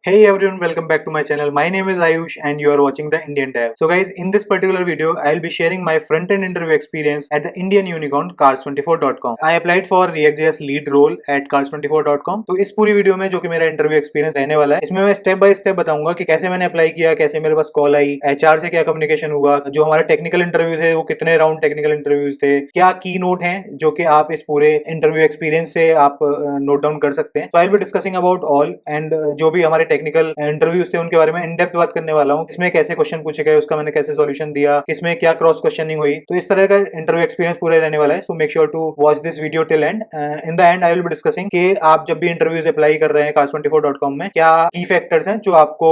Hey everyone, welcome back to my channel. My name is Ayush and you are watching the Indian Dev. So guys, in this particular video, I'll be sharing my front-end interview experience at the Indian unicorn Cars24.com. I applied for React.js lead role at Cars24.com. तो इस पूरी video में जो कि मेरा interview experience रहने वाला है, इसमें मैं स्टेप बाय स्टेप बताऊंगा कि कैसे मैंने अप्लाई किया, कैसे मेरे पास कॉल आई, एचआर से क्या कम्युनिकेशन हुआ, जो हमारा टेक्निकल इंटरव्यू थे वो कितने राउंड टेक्निकल इंटरव्यूज थे, क्या की नोट है जो कि आप इस पूरे इंटरव्यू एक्सपीरियंस से आप नोट डाउन कर सकते हैं. So I will be discussing about all and जो भी हमारे टेक्निकल इंटरव्यूज थे उनके बारे में इन डेप्थ बात करने वाला हूँ. इसमें कैसे क्वेश्चन पूछे गए, उसका मैंने कैसे सॉल्यूशन दिया, किसमें क्या क्रॉस क्वेश्चनिंग हुई. तो इस तरह का इंटरव्यू एक्सपीरियंस पूरा रहने वाला है. So make sure to watch this video till end. In the end I will be discussing कि आप जब भी इंटरव्यूज अप्लाई कर रहे हैं Cars24.com में, क्या की फैक्टर्स हैं जो आपको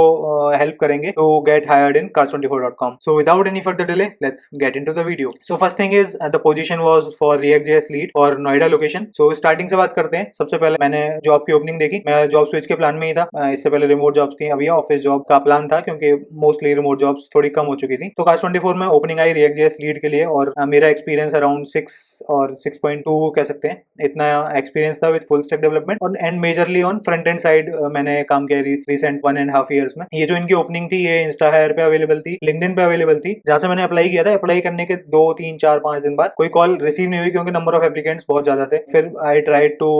हेल्प करेंगे to get hired in Cars24.com. So without any further delay, let's get into the video. So first thing is the position was for React.js lead for Noida location. So starting से बात करते हैं. सबसे पहले मैंने जॉब की opening देखी. मैं जॉब स्विच के प्लान में ही था. इससे पहले रिमोट जॉब्स थी, अभी ऑफिस जॉब का प्लान था क्योंकि मोस्टली रिमोट जॉब्स थोड़ी कम हो चुकी थी. तो Cars24 में ओपनिंग आई React.js लीड के लिए और मेरा एक्सपीरियंस अराउंड 6 और 6.2 कह सकते हैं, इतना एक्सपीरियंस था विद फुल स्टैक डेवलपमेंट और and majorly on front end side मैंने काम किया रिसेंट 1.5 ईयर्स में. ये जो इनकी ओपनिंग थी ये इंस्टा हायर पे अवेलेबल थी, लिंक्डइन पे अवेलेबल थी. जहां से मैंने अप्लाई किया था, अप्लाई करने के 2 3 4 5 दिन बाद कोई कॉल रिसीव नहीं हुई क्योंकि नंबर ऑफ एप्लीकेंट्स बहुत ज्यादा थे. फिर I tried to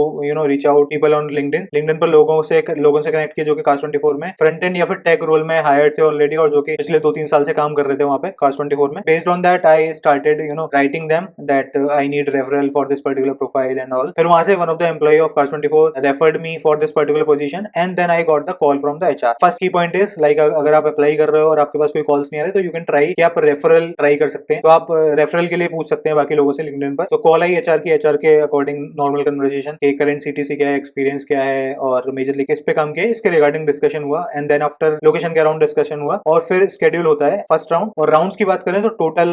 reach out people on LinkedIn पर लोगों से कनेक्ट किया जो कि Cars24 में फ्रंट एंड या फिर टेक रोल में हायर्ड थे ऑलरेडी और जो कि पिछले 2 3 साल से काम कर रहे थे वहां पे Cars24 में. Based on that I started writing them that I need referral for this particular profile and all. फिर वहां से one of the employ of Cars24 referred me for this particular position and then I got the call from the HR. First की point is like अगर आप apply कर रहे हो और आपके पास कोई कॉल्स नहीं आ रहे तो यू कैन ट्राई कि आप रेफरल ट्राई कर सकते हैं. तो आप रेफरल के लिए पूछ सकते हैं बाकी लोगों से लिंक्डइन पर. तो कॉल आई एचआर की, एचआर के अकॉर्डिंग नॉर्मल कन्वर्सेशन के करंट सीटीसी क्या है, एक्सपीरियंस क्या है और मेजरली किस पे काम किया है इसके रिगार्डिंग डिस्कशन हुआ. एंड देन आफ्टर लोकेशन के अराउंड डिस्कशन हुआ और फिर स्केड्यूल होता है फर्स्ट राउंड. और राउंड्स की बात करें तो total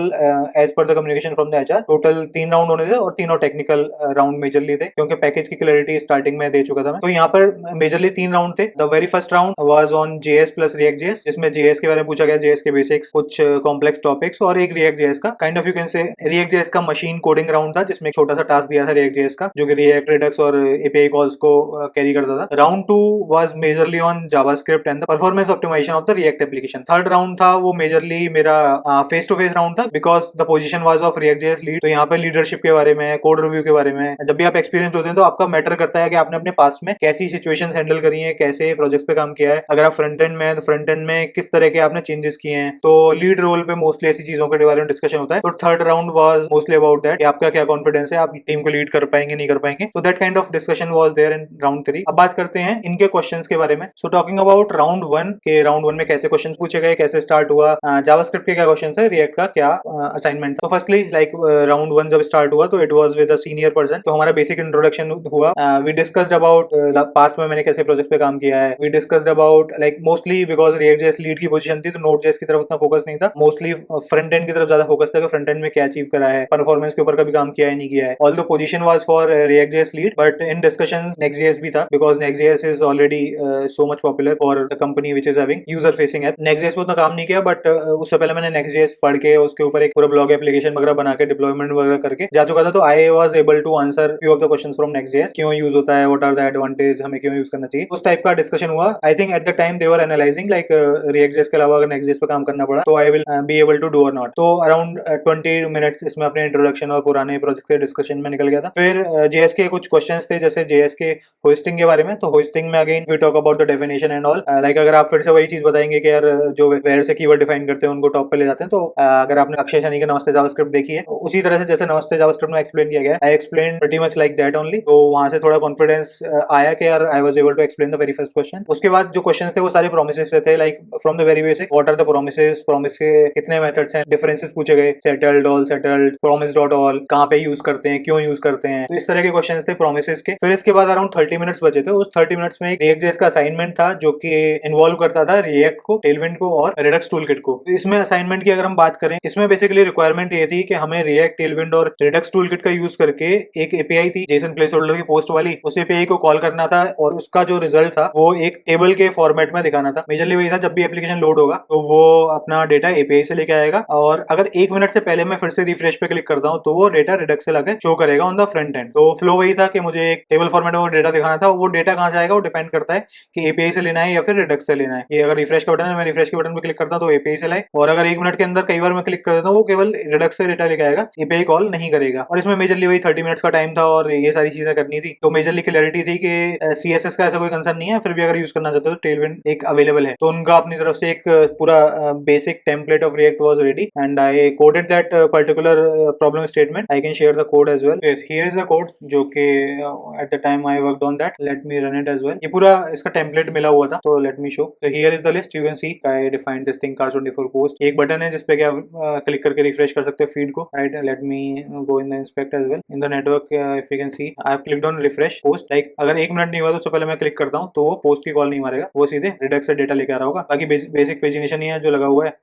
as per the communication from the HR total 3 round होने थे और तीनों टेक्निकल राउंड मेजरली थे क्योंकि पैकेज की क्लैरिटी स्टार्टिंग में दे चुका था मैं. तो यहाँ पर मेजरली 3 राउंड थे. The very first round was on JS plus React.js जिसमें जेएस के बारे में पूछा गया, जेएस के बेसिक्स, कुछ कॉम्प्लेक्स टॉपिक्स और एक React.js का kind of you can say React.js का मशीन कोडिंग राउंड था जिसमें एक छोटा सा टास्क दिया था React.js का जो कि React Redux और API कॉल्स को कैरी करता था. Round 2 was majorly on JavaScript and the performance optimisation of the React application. Third round था वो मेजरली मेरा फेस टू फेस राउंड था because the position was of React.js lead. तो यहाँ पे लीडरशिप के बारे में, कोड रिव्यू के बारे में, जब भी आप एक्सपीरियंस होते हैं तो आपका मैटर करता है कि आपने अपने पास में कैसी सिचुएशंस हैंडल करी है, कैसे प्रोजेक्ट्स पे काम किया है. अगर आप फ्रंट एंड में है तो फ्रंट एंड में किस तरह के आपने चेंजेस किए हैं. तो लीड रोल पे मोस्टली ऐसी चीजों के बारे में डिस्कशन होता है. तो third round was mostly about that आपका क्या कॉन्फिडेंस है, आप टीम को लीड कर पाएंगे नहीं कर पाएंगे. तो that kind of discussion was there in round 3. अब बात करते हैं इनके क्वेश्चंस के बारे में. सो टॉकिंग अबाउट राउंड 1 के, राउंड 1 में कैसे क्वेश्चन पूछे गए, कैसे स्टार्ट हुआ, जावास्क्रिप्ट के क्या क्वेश्चन है, रिएक्ट का क्या असाइनमेंट. तो फर्स्टली लाइक राउंड 1 जब स्टार्ट हुआ तो it was with a senior person. तो हमारा बेसिक इंट्रोडक्शन हुआ. वी डिस्कस्ड अबाउट पास्ट में मैंने कैसे प्रोजेक्ट पे काम किया है. We discussed about like mostly because React.js lead की पोजीशन थी तो Node.js की तरफ उतना फोकस नहीं था. मोस्टली फ्रंट एंड की तरफ ज्यादा फोकस था कि फ्रंट एंड में क्या अचीव करा है, परफॉर्मेंस के ऊपर कभी काम किया है नहीं किया है. Although position was for React.js lead but in discussion Next.js भी था because Next.js is already so much popular for the company which is having user facing app. Next.js पे उतना काम नहीं किया बट उससे पहले मैंने Next.js पढ़ के उसके ऊपर एक पूरा ब्लॉग एप्लीकेशन वगैरह बना के डिप्लॉयमेंट वगैरह करके जा चुका था. तो I was able to answer few of the questions from Next.js. क्यों यूज होता है, व्हाट आर द एडवांटेज, हमें क्यों यूज करना चाहिए, उस टाइप का डिस्कशन हुआ. I think at the time they were analysing like React.js के अलावा अगर Next.js पे काम करना पड़ा तो I will be able to do or not. तो अराउंड 20 मिनट्स इसमें अपने इंट्रोडक्शन और पुराने प्रोजेक्ट के डिस्कशन में निकल गया था. फिर JS के कुछ क्वेश्चंस थे जैसे JS के होस्टिंग के बारे में. तो होस्टिंग में again we talk about the definition and all. Like अगर आप फिर से वही चीज बताएंगे कि यार जो वेयर से कीवर्ड डिफाइन करते हैं उनको टॉप पे ले जाते हैं. तो अगर आपने अक्षय शनि का नमस्ते जावास्क्रिप्ट देखी है उसी तरह से जैसे नमस्ते जावास्क्रिप्ट में एक्सप्लेन किया गया, I explain pretty much like that only. तो वहां से थोड़ा कॉन्फिडेंस आया कि यार I was able to explain the very first question. उसके बाद जो क्वेश्चंस थे वो सारे प्रोमिसेस से थे. Like from the very basic what are the promises, promise के कितने मेथड्स हैं, डिफरेंसेस पूछे गए, settled, all settled, promise dot all, कहां पे यूज करते हैं, क्यों यूज करते हैं. तो इस तरह के क्वेश्चंस थे प्रोमिसेस के. फिर इसके बाद अराउंड 30 मिनट्स बचे थे. उस 30 मिनट्स में एक React.js का असाइनमेंट था जो कि इन्वॉल्व करता था React को, टेलविंड को और Redux टूलकिट को. इसमें असाइनमेंट की अगर हम बात करें, इसमें बेसिकली रिक्वायरमेंट ये थी कि हमें React, टेलविंड और Redux टूलकिट का यूज करके एक एपीआई थी जेसन प्लेस होल्डर की पोस्ट वाली, उस एपीआई को कॉल करना था और उसका जो रिजल्ट था वो एक टेबल के फॉर्मेट में दिखाना था. मेजरली वही था, जब भी एप्लीकेशन लोड होगा तो वो अपना डेटा एपीआई से लेके आएगा और अगर 1 मिनट से पहले मैं फिर से रिफ्रेश पे क्लिक करता हूँ तो वो डेटा Redux से लाके शो करेगा ऑन द फ्रंट एंड. तो फ्लो वही था कि मुझे एक टेबल फॉर्मेट में वो डेटा दिखाना था. वो डेटा कहाँ से आएगा वो डिपेंड करता है कि एपीआई API से लेना है या फिर Redux से लेना है। ये अगर रिफ्रेश का बटन है, मैं रिफ्रेश के बटन पे क्लिक करता हूँ तो API से लाए, और अगर 1 मिनट के अंदर कई बार मैं क्लिक कर देता हूँ वो केवल Redux से डेटा लेके आएगा, API कॉल नहीं करेगा। और इसमें मेजरली वही 30 मिनट्स का टाइम था और ये सारी चीजें करनी थी। तो मेजरली क्लैरिटी थी कि CSS का ऐसा कोई कंसर्न नहीं है, फिर भी अगर यूज करना चाहते हो तो टेलविंड एक अवेलेबल है। तो उनका अपनी तरफ से एक पूरा basic template of React was ready and I coded that particular problem statement. I can share the code as well. Yes, here is the code जो कि at the time I worked on that. Let me run it as well. ये पूरा इसका template मिला हुआ था, तो let me show. So here is the list. You can see I defined this thing Cars24 post. एक button है जिसपे क्या क्लिक करके रिफ्रेश कर सकते हो फीड को, right? Let me go in the inspect as well. In the network, if you can see, I have clicked on refresh post. Like अगर 1 मिनट नहीं हुआ तो सबसे पहले मैं क्लिक करता हूँ तो वो पोस्ट की कॉल नहीं मारेगा, वो सीधे Redux से डेटा लेके आ रहा होगा। बाकी बेसिक पेजिनेशन ही है जो लगा हुआ है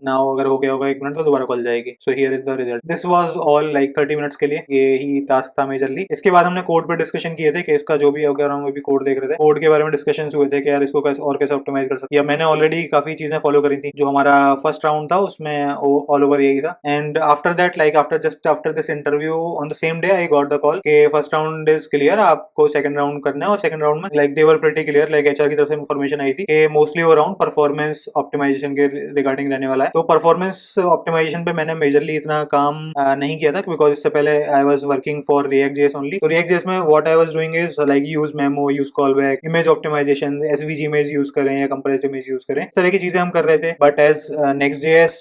ना, अगर हो गया होगा 1 मिनट तो दोबारा कॉल जाएगी। So here is the result. This was all like 30 minutes के लिए, ये ही टास्क था मेजरली। इसके बाद हमने कोड पे डिस्कशन किए थे कि इसका जो भी वगैरह हम भी कोड देख रहे थे, कोड के बारे में डिस्कशन हुए थे कि यार इसको कैसे और कैसे ऑप्टिमाइज कर सकते हैं। मैंने ऑलरेडी काफी चीजें फॉलो करी थी, जो हमारा फर्स्ट राउंड था उसमें ऑल ओवर यही था। And after that like after this interview on the same day I got the call कि फर्स्ट राउंड इज क्लियर, आपको सेकंड राउंड करना है। और सेकंड राउंड में like they were pretty clear, like HR की तरफ से इन्फॉर्मेशन आई थी कि मोस्टली वो राउंड परफॉर्मेंस ऑप्टिमाइजेशन के रिगार्डिंग रहने वाला है। तो परफॉर्मेंस ऑप्टिमाइजेशन पे मैंने मेजरली इतना काम नहीं किया था, बिकॉज इससे पहले I was working for React.js only. तो React.js में what I was doing is like use memo, use callback, image optimisation, SVG image use करें या कंप्रेस्ड इमेज यूज करें, इस तरह की चीजें हम कर रहे थे। But as Next.js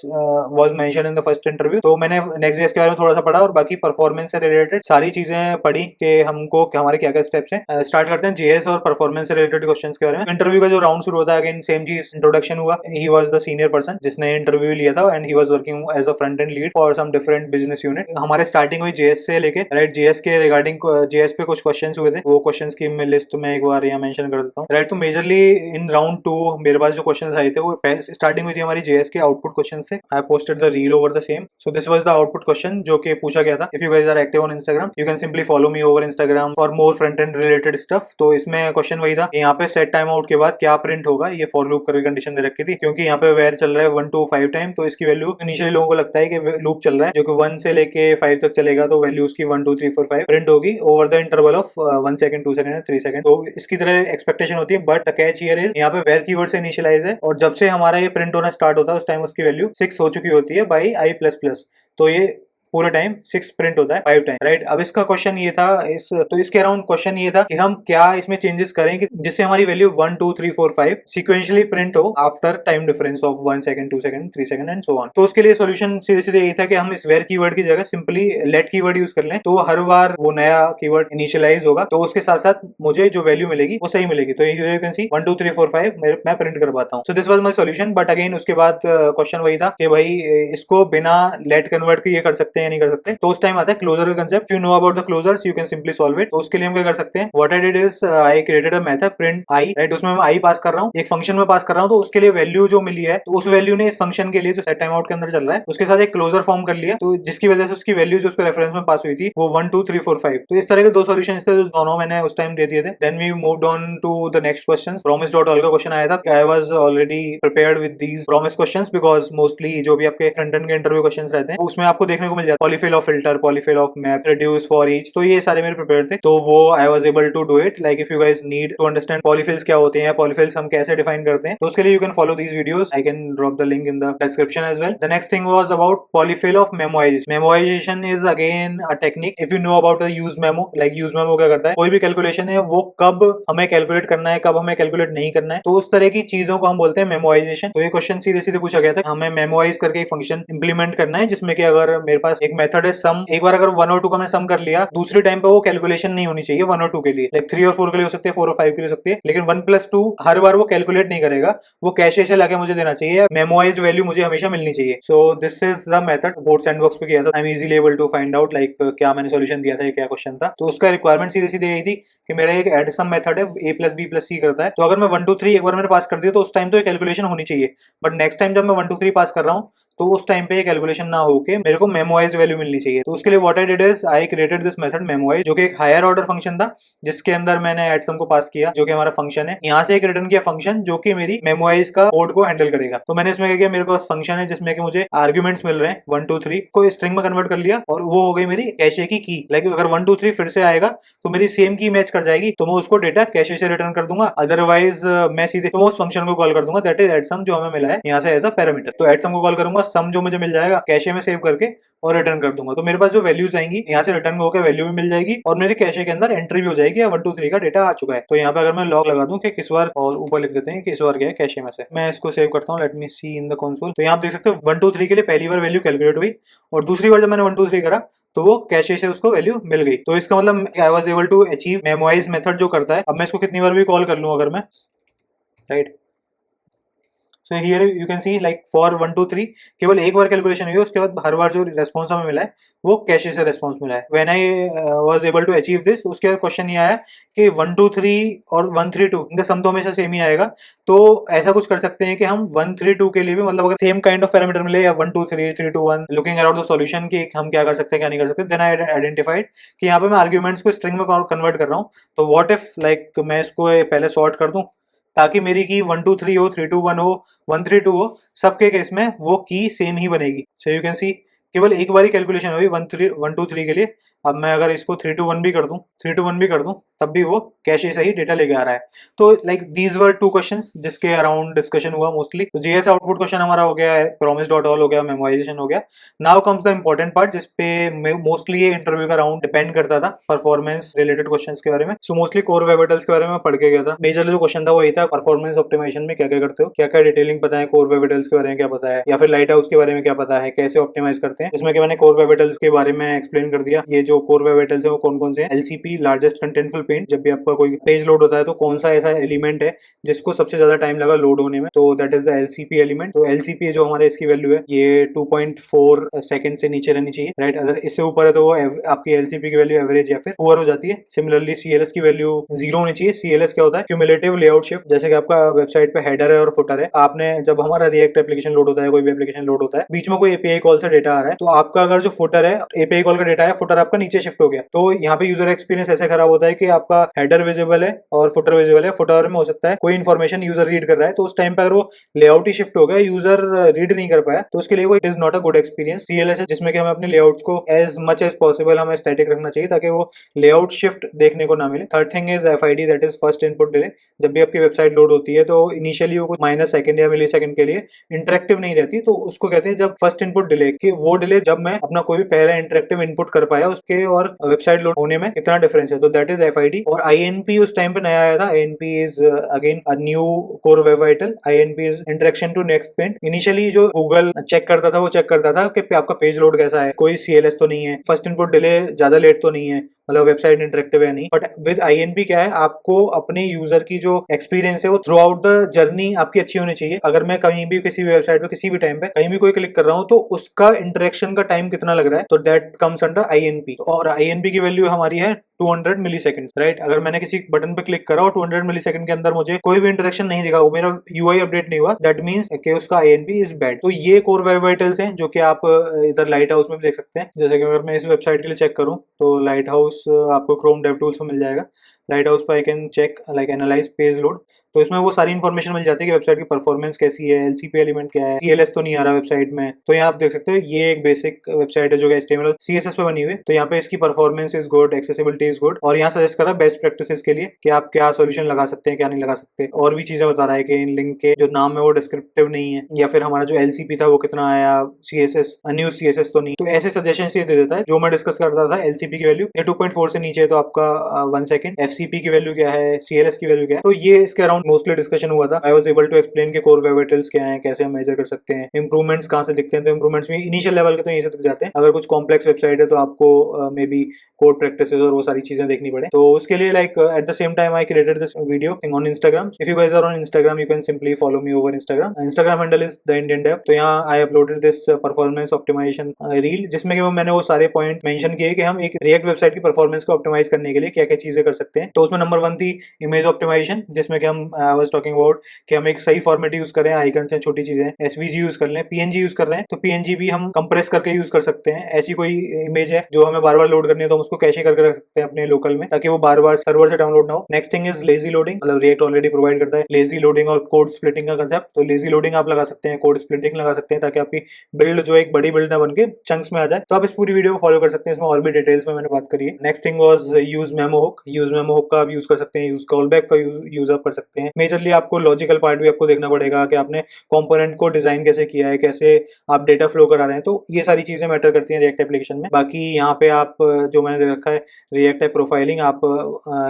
was mention in the first interview, तो मैंने Next.js के बारे में थोड़ा सा पढ़ा और बाकी परफॉर्मेंस से रिलेटेड सारी चीजें पढ़ी कि हमको हमारे क्या क्या स्टेप्स हैं। स्टार्ट करते हैं JS और परफॉर्मेंस से रिलेटेड क्वेश्चंस के बारे में। इंटरव्यू का जो राउंड शुरू होता है, अगेन सेम चीज, इंट्रोडक्शन हुआ। He was the senior person जिसने इंटरव्यू लिया था and he was working as a front end lead for some different business unit. हमारे स्टार्टिंग हुई JS से लेके, राइट। JS के रिगार्डिंग JS पे कुछ क्वेश्चंस हुए थे, वो क्वेश्चंस की मैं लिस्ट में एक बार यहाँ मेंशन कर देता हूँ, राइट। तो मेजरली इन राउंड 2 मेरे पास जो क्वेश्चंस आए थे वो स्टार्टिंग हुई थी हमारी JS के आउटपुट क्वेश्चन से। I posted the reel over the same. So this was the output question जो कि पूछा गया था। If you guys are active on Instagram, you can simply follow me over Instagram for more front end related stuff. तो इसमें question वही था, यहाँ पे सेट टाइम आउट के बाद क्या प्रिंट होगा। ये फॉर लूप करके कंडीशन दे रखी थी, क्योंकि यहाँ पे वेयर चल रहा है 1 to 5 टाइम, तो इसकी वैल्यू इनिशियली लोगों को लगता है कि लूप चल रहा है जो कि 1 से लेके 5 तक चलेगा, तो वैल्यू उसकी 1 2 3 4 5 प्रिंट होगी over the interval of 1 second 2 second 3 second. तो इसकी तरह एक्सपेक्टेशन होती है। But the catch here is, यहाँ पे वेयर कीवर्ड से इनिशियलाइज है और जब से हमारा ये प्रिंट होना स्टार्ट होता है उस टाइम उसकी वैल्यू 6 हो चुकी होती है बाई i++। तो ये पूरे टाइम 6 प्रिंट होता है 5 टाइम, राइट। अब इसका क्वेश्चन ये था, इसके अराउंड क्वेश्चन ये था कि हम क्या इसमें चेंजेस करें कि जिससे हमारी वैल्यू 1 2 3 4 5 सीक्वेंशियली प्रिंट हो after time difference of 1 second 2 second 3 second and so on. तो उसके लिए सोल्यूशन सीधे सीधे यही था कि हम इस वेयर कीवर्ड की जगह सिंपली लेट कीवर्ड यूज कर लें, तो हर बार वो नया कीवर्ड इनिशियलाइज होगा, तो उसके साथ साथ मुझे जो वैल्यू मिलेगी वो सही मिलेगी। तो यू कैन सी 1 2 3 4 5 मैं प्रिंट कर पाता हूँ। सो this was my solution. But again उसके बाद क्वेश्चन वही था कि भाई इसको बिना लेट कन्वर्ट के ये कर सकते हैं या नहीं कर सकते। तो टाइम आता है क्लोजर का concept. You know about the closures, you can simply solve it. तो उसके लिए हम क्या कर सकते हैं, what I did is I created a method print I, right. उसमें मैं आई पास कर रहा हूँ, एक फंक्शन में पास कर रहा हूँ, तो उसके लिए वैल्यू जो मिली है, तो उस वैल्यू ने इस फंक्शन के लिए जो सेट टाइम आउट के अंदर चल रहा है उसके साथ एक क्लोजर फॉर्म कर लिया, तो जिसकी वजह से उसकी वैल्यू जो उसके रेफरेंस में पास हुई थी वो 1 2 3 4 5। तो इस तरह के 2 सॉल्यूशंस थे जो दोनों मैंने उस टाइम दे दिए थे। Then we moved on to the next question. promise.all का क्वेश्चन आया था। I was already prepared with these promise questions, because mostly जो भी आपके फ्रंट एंड के इंटरव्यू क्वेश्चंस रहते हैं उसमें आपको देखने को मिल जाता है polyfill of filter, polyfill of map, reduce for each. तो ये सारे मेरे प्रिपेयर थे, तो वो I was able to do it. Like if you guys need to understand पॉलीफिल्स क्या होते हैं, पॉलीफिल्स हम कैसे डिफाइन करते हैं, तो उसके लिए you can follow these videos. I can drop the link in the description as well. The next thing was about polyfill of memoization. Memoization is again a technique. If you know about the use memo, like use memo क्या करता है, कोई भी calculation है वो कब हमें calculate करना है, कब हमें कैलकुलेट नहीं करना है, तो उस तरह की चीजों को हम बोलते हैं मेमोइजेशन। तो ये क्वेश्चन सीधे सीधे पूछा गया था, हमें मेमोइज करके एक फंक्शन इंप्लीमेंट करना है जिसमें कि अगर मेरे पास एक मेथड है सम, एक बार अगर 1 और 2 का मैं सम कर लिया, दूसरी टाइम पे वो कैलकुलेशन नहीं होनी चाहिए 1 और 2 के लिए, लाइक 3 और 4 के लिए हो सकती है, 4 और 5 के लिए हो सकती है, लेकिन 1+2 हर बार वो कैलकुलेट नहीं करेगा, वो कैशे से लाके मुझे देना चाहिए, मेमोइज्ड वैल्यू मुझे हमेशा मिलनी चाहिए। So this is the method board sandbox पे किया था। I am easily able to find out like क्या मैंने सॉल्यूशन दिया था, क्या क्वेश्चन था। तो उसका रिक्वायरमेंट सीधे सीधे यही थी कि मेरा एक एड सम मेथड है a+b+c करता है, तो अगर मैं 1 2 3 एक बार मैंने पास कर दिया तो उस टाइम तो कैलकुलेशन होनी चाहिए, बट नेक्स्ट टाइम जब मैं 1 2 3 पास कर रहा हूँ तो उस टाइम पे कैलकुलेशन ना होके मेरे को मेमोइज बेस्ट वैल्यू मिलनी चाहिए। तो उसके लिए what I did is I created this method memoize, जो कि एक हायर ऑर्डर फंक्शन था, जिसके अंदर मैंने एडसम को पास किया, जो कि हमारा फंक्शन है। यहाँ से एक रिटर्न किया फंक्शन जो कि मेरी मेमोइज का कोड को हैंडल करेगा। तो मैंने इसमें क्या किया, मेरे पास फंक्शन है जिसमें कि मुझे आर्ग्यूमेंट्स मिल रहे हैं 1 2 3 को स्ट्रिंग में कन्वर्ट कर लिया, और वो हो गई मेरी कैशे की की। लाइक अगर 1 2 3 फिर से आएगा तो मेरी सेम की मैच कर जाएगी, तो मैं उसको डेटा कैशे से रिटर्न कर दूंगा। अदरवाइज मैं सीधे तो उस फंक्शन को कॉल कर दूंगा, दैट इज एडसम, जो हमें मिला है यहाँ से एज अ पैरामीटर। तो एडसम को कॉल करूंगा, सम जो मुझे मिल जाएगा कैशे में सेव करके और रिटर्न कर दूंगा। तो मेरे पास जो वैल्यूज आएंगी यहाँ से रिटर्न होकर वैल्यू भी मिल जाएगी, और मेरे कैशे के अंदर एंट्री भी हो जाएगी, 1 2 3 का डेटा आ चुका है। तो यहाँ पे अगर मैं लॉग लगा दूं कि किस बार, और ऊपर लिख देते हैं कि इस बार गया है कैशे में से, मैं इसको सेव करता हूँ, let me see in the console. तो यहाँ आप देख सकते हो 1 2 3 के लिए पहली बार वैल्यू कैलकुलेट हुई, और दूसरी बार जब मैंने 1 2 3 करा तो वो कैशे से उसको वैल्यू मिल गई। तो इसका मतलब I was able to achieve memoize method जो करता है। अब मैं इसको कितनी बार भी कॉल कर लूँ अगर मैं, right. So here you can see like for 1 2 3 केवल एक बार कैलकुलेशन हुई है, उसके बाद हर बार जो रेस्पॉन्स हमें मिला है वो कैशे से रेस्पॉन्स मिला है। When I was able to achieve this, उसके बाद क्वेश्चन ये आया कि 1 2 3 और 1 3 2 इनका सम तो हमेशा सेम ही आएगा। तो ऐसा कुछ कर सकते हैं कि हम 1 3 2 के लिए भी, मतलब अगर सेम काइंड ऑफ पैरामीटर मिले, या 1 2 3 3 2 1, लुकिंग अराउंड द सॉल्यूशन कि हम क्या कर सकते हैं क्या नहीं कर सकते, देन आई आइडेंटिफाइड कि यहाँ पे मैं आर्ग्यूमेंट्स को स्ट्रिंग में कन्वर्ट कर रहा हूँ। तो व्हाट इफ लाइक मैं इसको पहले सॉर्ट कर दूं, ताकि मेरी की 1 2 3 हो, 3 2 1 हो, 1 3 2 हो, सबके केस में वो की सेम ही बनेगी। सो यू कैन सी केवल एक बार ही कैलकुलेशन हुई 1 2 3 के लिए। अब मैं अगर इसको 3 2 1 भी कर दूं, 3 2 1 भी कर दूं, तब भी वो कैशे से ही डेटा लेके आ रहा है। तो लाइक दीज वर 2 क्वेश्चंस जिसके अराउंड डिस्कशन हुआ मोस्टली। तो जीएस आउटपुट क्वेश्चन हमारा हो गया है, प्रॉमिस डॉट ऑल हो गया, मेमोराइजेशन हो गया। Now comes the important part, जिसपे मोस्टली ये इंटरव्यू का राउंड डिपेंड करता था परफॉर्मेंस रिलेटेड क्वेश्चंस के बारे में। सो मोस्टली कोर वेब विटल्स के बारे में पढ़ के गया था। मेजरली जो क्वेश्चन था वो यही था, परफॉर्मेंस ऑप्टिमाइजेशन में क्या क्या करते हो, क्या क्या डिटेलिंग पता है, कोर वेब विटल्स के बारे में क्या पता है, या फिर लाइट हाउस के बारे में क्या पता है, कैसे ऑप्टिमाइज करते हैं। जिसमें कि मैंने कोर वेब विटल्स के बारे में एक्सप्लेन कर दिया। ये जो कोर वेब विटल्स है वो कौन कौन से हैं। एलसीपी, लार्जेस्ट कंटेंटफुल पेंट, जब भी आपका कोई पेज लोड होता है तो कौन सा ऐसा एलिमेंट है जिसको सबसे ज्यादा टाइम लगा लोड होने में, तो दैट इज द एलसीपी एलिमेंट। तो एलसीपी जो हमारे इसकी वैल्यू है ये 2.4 सेकंड से नीचे रहनी चाहिए, राइट। अगर इससे ऊपर है तो वो आपकी एलसीपी की वैल्यू एवरेज या फिर पुअर हो जाती है। सिमिलरली सीएलएस की वैल्यू 0 होनी चाहिए। सीएलएस क्या होता है, क्यूमुलेटिव लेआउट शिफ्ट। जैसे कि आपका वेबसाइट पे हेडर है और फुटर है, आपने जब हमारा रिएक्ट एप्लीकेशन लोड होता है, कोई भी एप्लीकेशन लोड होता है, बीच में कोई एपीआई कॉल से डेटा आ रहा है, तो आपका अगर जो फुटर है, एपीआई कॉल का डेटा है, फुटर आपका नीचे शिफ्ट हो गया, तो यहाँ पे यूजर एक्सपीरियंस ऐसे खराब होता है कि आपका हेडर विजिबल है और फुटर विजिबल है। फुटर में हो सकता है कोई इन्फॉर्मेशन यूजर रीड कर रहा है, तो उस टाइम पे अगर वो लेआउट ही शिफ्ट हो गया, यूजर रीड नहीं कर पाया, तो उसके लिए वो it is not a good experience. CLS है जिसमें कि हमें अपने लेआउट्स को एज मच एज पॉसिबल हमें स्टैटिक रखना चाहिए, ताकि वो लेआउट शिफ्ट देखने को ना मिले। Third thing is एफआईडी, that is first input delay. जब भी आपकी वेबसाइट लोड होती है तो इनिशियली वो कुछ माइनस सेकंड या मिली सेकंड के लिए इंटरेक्टिव नहीं रहती, तो उसको कहते हैं जब फर्स्ट इनपुट डिले, कि वो डिले जब मैं अपना कोई भी पहला इंटरेक्टिव इनपुट कर पाया उसके और वेबसाइट लोड होने में कितना डिफरेंस है, तो दैट इज एफआईडी। और आईएनपी उस टाइम पे नया आया था। INP is again a new core web vital. INP is interaction to next paint. Initially जो गूगल चेक करता था वो चेक करता था कि आपका पेज लोड कैसा है, कोई सीएलएस तो नहीं है, फर्स्ट इनपुट डिले ज्यादा लेट तो नहीं है, मतलब वेबसाइट इंटरेक्टिव है नहीं। बट विद आईएनपी क्या है, आपको अपने यूजर की जो एक्सपीरियंस है वो थ्रू आउट द जर्नी आपकी अच्छी होनी चाहिए। अगर मैं कहीं भी किसी भी वेबसाइट पे किसी भी टाइम पे कहीं भी कोई क्लिक कर रहा हूँ तो उसका इंटरेक्शन का टाइम कितना लग रहा है, तो दैट कम्स अंडर आईएनपी। और आईएनपी की वैल्यू हमारी है 200 मिली सेकंड, राइट। अगर मैंने किसी बटन पे क्लिक करा और 200 मिली सेकंड के अंदर मुझे कोई भी इंटरेक्शन नहीं दिखा, वो मेरा यूआई अपडेट नहीं हुआ, दैट मींस कि उसका आईएनपी इज बैड। तो ये कोर वेब वाइटल्स हैं जो कि आप इधर लाइट हाउस में भी देख सकते हैं। जैसे कि अगर मैं इस वेबसाइट के लिए चेक करूं तो लाइट हाउस आपको क्रोम डेव टूल्स में मिल जाएगा। लाइट हाउस पर I can check like analyse page load, तो इसमें वो सारी इन्फॉर्मेशन मिल जाती है कि वेबसाइट की परफॉर्मेंस कैसी है, एलसीपी एलिमेंट क्या है, सीएलएस तो नहीं आ रहा वेबसाइट में। तो यहाँ आप देख सकते हो ये एक बेसिक वेबसाइट है जो कि एचटीएमएल सीएसएस पे बनी हुई है। तो यहाँ पे इसकी performance is good, accessibility is good, और यहाँ सजेस्ट कर रहा है बेस्ट प्रैक्टिसेस के लिए कि आप क्या सोल्यूशन लगा सकते हैं क्या नहीं लगा सकते। और भी चीजें बता रहा है कि इन लिंक के जो नाम है वो डिस्क्रिप्टिव नहीं है, या फिर हमारा जो एलसीपी था वो कितना आया, सीएसएस न्यू सीएसएस तो नहीं। तो ऐसे सजेशन ये दे देता है। जो मैं डिस्कस करता था एलसीपी की वैल्यू ये 2.4 से नीचे है तो आपका 1 सेकंड, एफसीपी की वैल्यू क्या है, सीएलएस की वैल्यू क्या है, तो ये इसके अराउंड मोस्टली डिस्कशन हुआ था। I was able to explain के कोर वेब वाइटल्स क्या हैं, कैसे हम मेजर कर सकते हैं, इंप्रूवमेंट्स कहां से दिखते हैं। तो इंप्रूवमेंट्स में इनिशियल लेवल के तो यहीं से दिख जाते हैं। अगर कुछ कॉम्प्लेक्स वेबसाइट है तो आपको मे बी कोड प्रैक्टिसेस और वो सारी चीजें देखनी पड़े। तो उसके लिए like at the same time I created this video on Instagram. If you guys are on Instagram you can simply follow me over Instagram. Instagram handle is the Indian dev. तो यहाँ I uploaded this performance optimisation reel, जिसमें कि मैंने वो सारे point mention किए कि हम एक रिएक्ट वेबसाइट की परफॉर्मेंस को ऑप्टिमाइज करने के लिए क्या क्या चीजें कर सकते हैं। तो उसमें नंबर 1 थी इमेज ऑप्टिमाइजेशन, जिसमें कि हम आई वाज टॉकिंग अबाउट कि हम एक सही फॉर्मेट यूज करें, आइकन्स हैं, छोटी चीजें, एसवीजी यूज कर लें, पीएनजी यूज कर रहे हैं तो पीएनजी भी हम कंप्रेस करके यूज कर सकते हैं। ऐसी कोई इमेज है जो हमें बार बार लोड करनी है तो हम उसको कैशे करके रख सकते हैं अपने लोकल में, ताकि वो बार बार सर्वर से डाउनलोड ना हो। Next thing is lazy loading, मतलब रिएक्ट ऑलरेडी प्रोवाइड करता है लेजी लोडिंग और कोड स्प्लिटिंग का कंसेप्ट। तो लेजी लोडिंग आप लगा सकते हैं, कोड स्प्लिटिंग लगा सकते हैं, ताकि आपकी बिल्ड जो एक बड़ी बिल्ड ना बन के चंक्स में आ जाए। तो आप इस पूरी वीडियो को फॉलो कर सकते हैं, इसमें और भी डिटेल्स में मैंने बात करी है। Next thing was use memo hook. Use memo hook का आप यूज कर सकते हैं, यूज कॉलबैक का यूज आप कर सकते हैं। मेजरली आपको लॉजिकल पार्ट भी आपको देखना पड़ेगा कि आपने कंपोनेंट को डिजाइन कैसे किया है, कैसे आप डेटा फ्लो करा रहे हैं, तो ये सारी चीजें मैटर करती हैं रिएक्ट एप्लीकेशन में। बाकी यहाँ पे आप जो मैंने दे रखा है रिएक्ट ऐप प्रोफाइलिंग, आप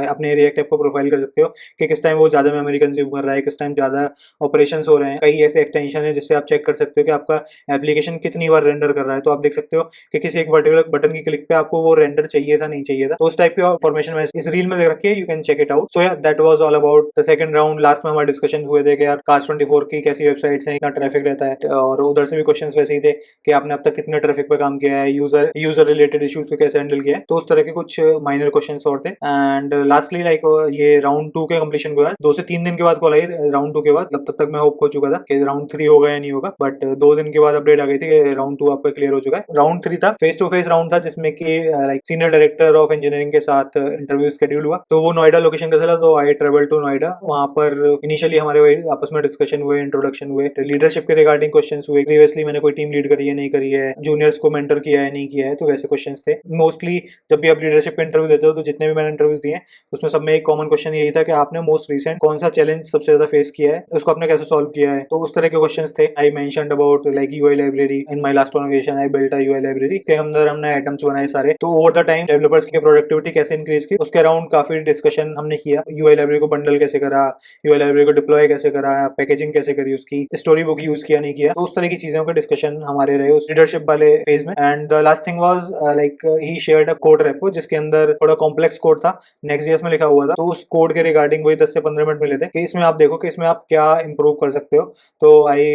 अपने रिएक्ट ऐप को प्रोफाइल कर सकते हो कि किस टाइम वो ज्यादा मेमोरी कंज्यूम कर रहा है, किस टाइम ज्यादा ऑपरेशंस हो रहे हैं। कई ऐसे एक्सटेंशन है जिससे आप चेक कर सकते हो कि आपका एप्लीकेशन कितनी बार रेंडर कर रहा है। तो आप देख सकते हो कि किसी एक पर्टिकुलर बटन की क्लिक पे आपको वो रेंडर चाहिए था, नहीं चाहिए था। तो उस टाइप की इन्फॉर्मेशन मैं इस रील में दे रखी है, you can check it out. So yeah that was all about the second round. Last में हमारे डिस्कशन हुए थे कि यार Cars24 की कैसी वेबसाइट्स हैं, इतना ट्रैफिक रहता है, और उधर से भी क्वेश्चंस वैसे ही थे कि आपने अब तक कितने ट्रैफिक पे काम किया है, यूजर रिलेटेड इश्यूज को कैसे हैंडल किया है। तो उस तरह के कुछ माइनर क्वेश्चंस और थे। एंड लास्टली लाइक ये राउंड 2 के कंप्लीशन के बाद 2 से 3 दिन के बाद कॉल आई राउंड 2 के बाद। तब तक मैं होप हो चुका था कि राउंड 3 होगा या नहीं होगा, बट 2 दिन के बाद अपडेट आ गई थी कि राउंड 2 आपका क्लियर हो चुका है। राउंड 3 था फेस टू फेस राउंड था, जिसमें कि like senior director of engineering के साथ इंटरव्यू शेड्यूल हुआ। तो वो नोएडा लोकेशन का था, तो आई ट्रेवल टू नोएडा। वहां पर इनिशियली हमारे आपस में डिस्कशन हुए, इंट्रोडक्शन हुए, लीडरशिप के रिगार्डिंग क्वेश्चंस हुए। प्रीवियसली मैंने कोई टीम लीड करी है, नहीं करी है, जूनियर्स को मेंटर किया है, नहीं किया है, तो वैसे क्वेश्चंस थे। मोस्टली जब भी आप लीडरशिप के इंटरव्यू देते हो तो जितने भी मैंने इंटरव्यू दिए उसमें सब में एक कॉमन क्वेश्चन यही था कि आपने मोस्ट रिसेंट कौन सा चैलेंज सबसे ज्यादा फेस किया है, उसको आपने कैसे सॉल्व किया है। तो उस तरह के क्वेश्चंस थे। I mentioned about like UI library in my last conversation. I built a UI library के अंदर हमने आइटम्स बनाए सारे। तो ओवर द टाइम डेवलपर्स की प्रोडक्टिविटी कैसे इंक्रीज की, उसके अराउंड काफी डिस्कशन हमने किया। यूआई लाइब्रेरी को बंडल कैसे करा, यूआई लाइब्रेरी को डिप्लॉय कैसे करा, पैकेजिंग कैसे करी, उसकी स्टोरी बुक यूज किया नहीं किया। तो उस तरह की चीजों का डिस्कशन हमारे रहे उस लीडरशिप वाले फेज में। And the last thing was like he shared a code repo, जिसके अंदर थोड़ा कॉम्प्लेक्स कोड था, नेक्स्ट.जेएस में लिखा हुआ था। तो उस कोड के रिगार्डिंग वही 10 से 15 मिनट मिले थे कि इसमें आप देखो कि इसमें आप क्या इंप्रूव कर सकते हो। तो I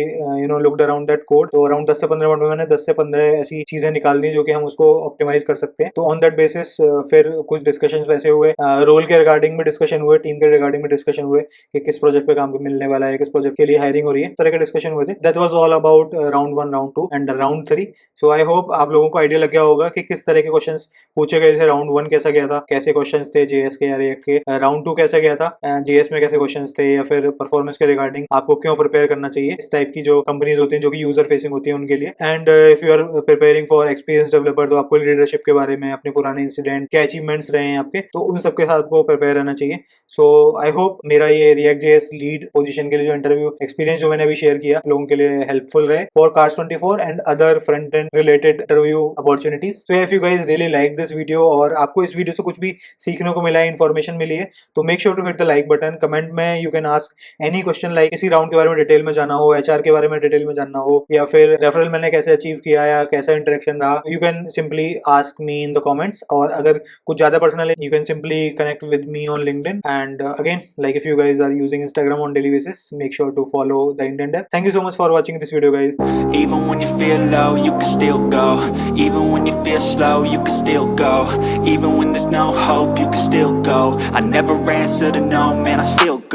looked around that code. तो अराउंड 10 से 15 मिनट में मैंने 10 से 15 ऐसी चीजें निकाल दी जो कि हम उसको ऑप्टिमाइज कर सकते हैं। तो ऑन दैट बेसिस फिर कुछ डिस्कशंस वैसे हुए, रोल के रिगार्डिंग में डिस्कशन हुए, टीम के रिगार्डिंग में डिस्कशन हुए कि किस प्रोजेक्ट पे काम मिलने वाला है, किस प्रोजेक्ट के लिए हायरिंग हो रही है, तरह के डिस्कशन हुए थे। That was all about round 1, round 2 and round 3। So I hope आप लोगों को आइडिया लग गया होगा कि किस तरह के क्वेश्चंस पूछे गए थे। राउंड 1 कैसा गया था, कैसे क्वेश्चंस थे जेएस के या रिएक्ट के। राउंड 2 कैसा गया था, जेएस में कैसे क्वेश्चंस थे, या फिर परफॉर्मेंस के रिगार्डिंग आपको क्यों प्रिपेयर करना चाहिए इस टाइप की जो कंपनीज होती हैं जो कि यूजर फेसिंग होती है उनके लिए। And if you are preparing for experience developer, तो आपको लीडरशिप के बारे में, अपने पुराने इंसिडेंट, क्या अचीवमेंट्स रहे हैं आपके, तो उन सबके साथ आपको प्रिपेयर रहना चाहिए। सो आई होप मेरा ये रिएक्ट जेएस लीड पोजीशन के लिए जो इंटरव्यू एक्सपीरियंस जो मैंने अभी शेयर किया लोगों के लिए हेल्पफुल रहे for Cars24 and other front end related interview opportunities. So if you guys really like this video और आपको इस वीडियो से कुछ भी सीखने को मिला है, इन्फॉर्मेशन मिली है, तो make sure to hit the like button. Comment में you can ask any question, like इसी राउंड के बारे में डिटेल में जानना हो, एचआर के बारे में डिटेल में जानना हो, या फिर रेफरल मैंने कैसे अचीव किया या कैसा इंटरेक्शन रहा, you can simply ask me in the comments. और अगर कुछ ज्यादा पर्सनल है, you can simply connect with me on LinkedIn. And again, like if you guys are using Instagram on daily basis, make sure to follow the Indian Dev. Thank you so much for watching this video, guys. Even when you feel low, you can still go. Even when you feel slow, you can still go. Even when there's no hope, you can still go. I never answer to no, man, I still go.